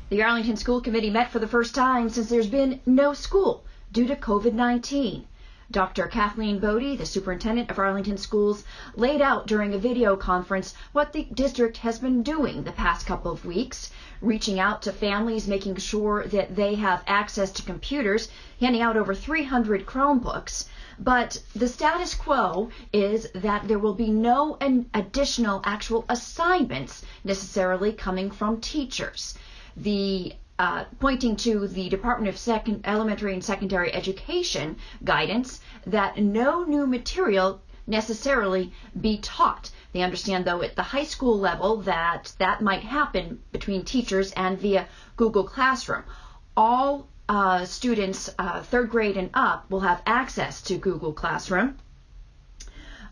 The Arlington School Committee met for the first time since there's been no school due to COVID-19. Dr. Kathleen Bodie, the superintendent of Arlington Schools, laid out during a video conference what the district has been doing the past couple of weeks, reaching out to families, making sure that they have access to computers, handing out over 300 Chromebooks. But the status quo is that there will be no additional actual assignments necessarily coming from teachers. Pointing to the Department of Elementary and Secondary Education guidance that no new material necessarily be taught. They understand, though, at the high school level that might happen between teachers and via Google Classroom. All students, third grade and up, will have access to Google Classroom.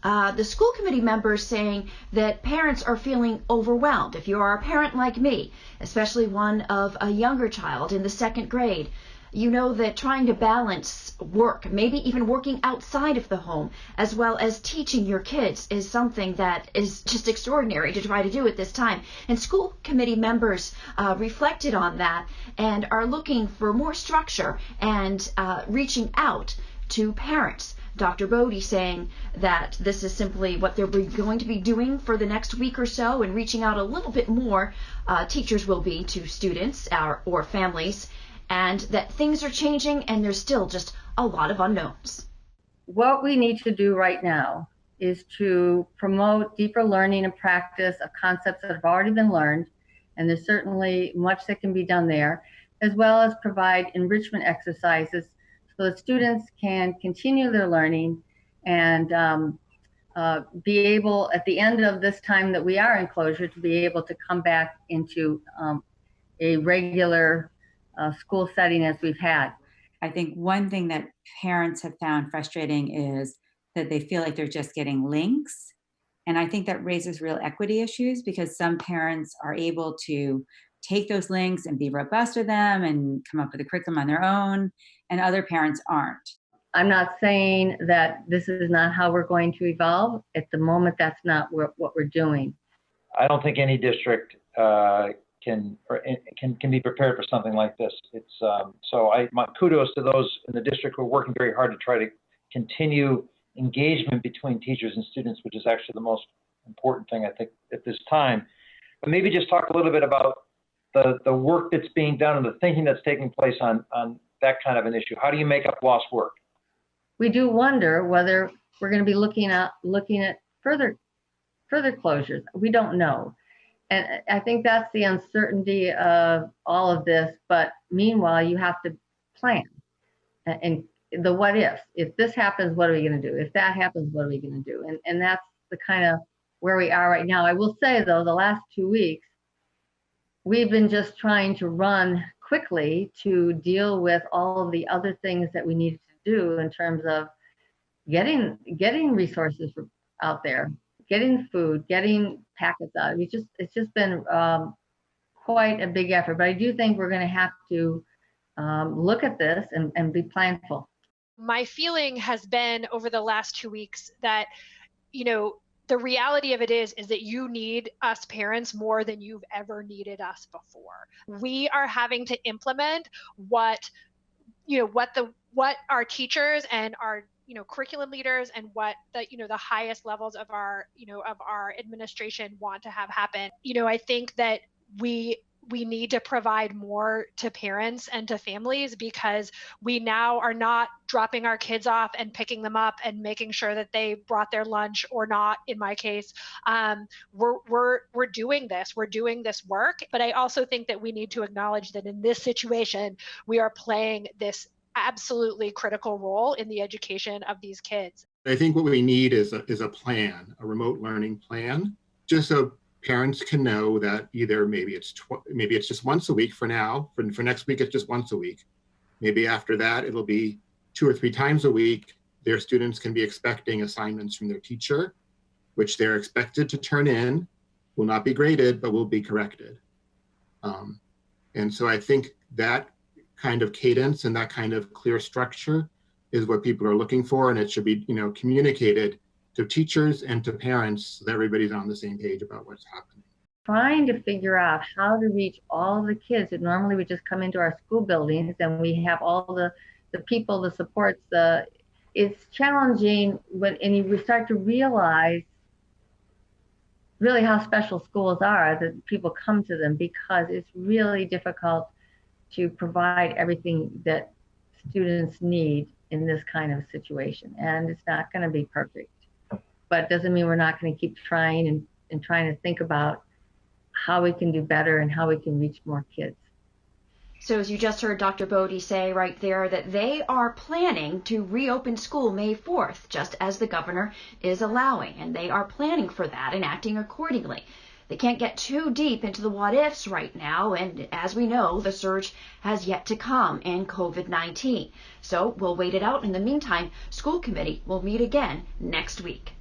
The school committee members saying that parents are feeling overwhelmed. If you are a parent like me, especially one of a younger child in the second grade, you know that trying to balance work, maybe even working outside of the home, as well as teaching your kids is something that is just extraordinary to try to do at this time. And school committee members reflected on that and are looking for more structure and reaching out to parents. Dr. Bodie saying that this is simply what they're going to be doing for the next week or so, and reaching out a little bit more, teachers will be, to students or families, and that things are changing and there's still just a lot of unknowns. What we need to do right now is to promote deeper learning and practice of concepts that have already been learned, and there's certainly much that can be done there, as well as provide enrichment exercises so that students can continue their learning and be able, at the end of this time that we are in closure, to be able to come back into a regular school setting as we've had. I think one thing that parents have found frustrating is that they feel like they're just getting links. And I think that raises real equity issues, because some parents are able to take those links and be robust with them and come up with a curriculum on their own, and other parents aren't. I'm not saying that this is not how we're going to evolve. At the moment, that's not what we're doing. I don't think any district can be prepared for something like this. It's my kudos to those in the district who are working very hard to try to continue engagement between teachers and students, which is actually the most important thing, I think, at this time. But maybe just talk a little bit about the work that's being done and the thinking that's taking place on that kind of an issue. How do you make up lost work? We do wonder whether we're going to be looking at further closures. We don't know. And I think that's the uncertainty of all of this. But meanwhile, you have to plan. And the what ifs. If this happens, what are we going to do? If that happens, what are we going to do? And that's the kind of where we are right now. I will say, though, the last 2 weeks, we've been just trying to run quickly to deal with all of the other things that we needed to do in terms of getting resources out there, getting food, getting packets out. It's just been quite a big effort. But I do think we're going to have to look at this and be planful. My feeling has been over the last 2 weeks that, the reality of it is that you need us parents more than you've ever needed us before. We are having to implement what our teachers and our curriculum leaders and what the highest levels of our administration want to have happen. I think that we need to provide more to parents and to families, because we now are not dropping our kids off and picking them up and making sure that they brought their lunch or not. In my case, we're doing this work. But I also think that we need to acknowledge that in this situation, we are playing this absolutely critical role in the education of these kids. I think what we need is a plan, a remote learning plan, just so parents can know that either maybe it's just once a week for now. For next week, it's just once a week. Maybe after that, it'll be 2 or 3 times a week. Their students can be expecting assignments from their teacher, which they're expected to turn in, will not be graded, but will be corrected. And so I think that kind of cadence and that kind of clear structure is what people are looking for, and it should be communicated to teachers and to parents so that everybody's on the same page about what's happening. trying to figure out how to reach all of the kids that normally would just come into our school buildings and we have all the people, the supports. It's challenging and we start to realize really how special schools are, that people come to them, because it's really difficult to provide everything that students need in this kind of situation. And it's not going to be perfect, but it doesn't mean we're not going to keep trying and trying to think about how we can do better and how we can reach more kids. So as you just heard Dr. Bodie say right there, that they are planning to reopen school May 4th, just as the governor is allowing, and they are planning for that and acting accordingly. They can't get too deep into the what ifs right now, and as we know, the surge has yet to come in COVID-19. So we'll wait it out. In the meantime, school committee will meet again next week.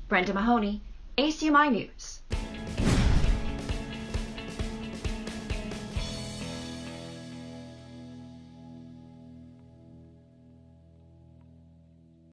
Brenda Mahoney, ACMi News.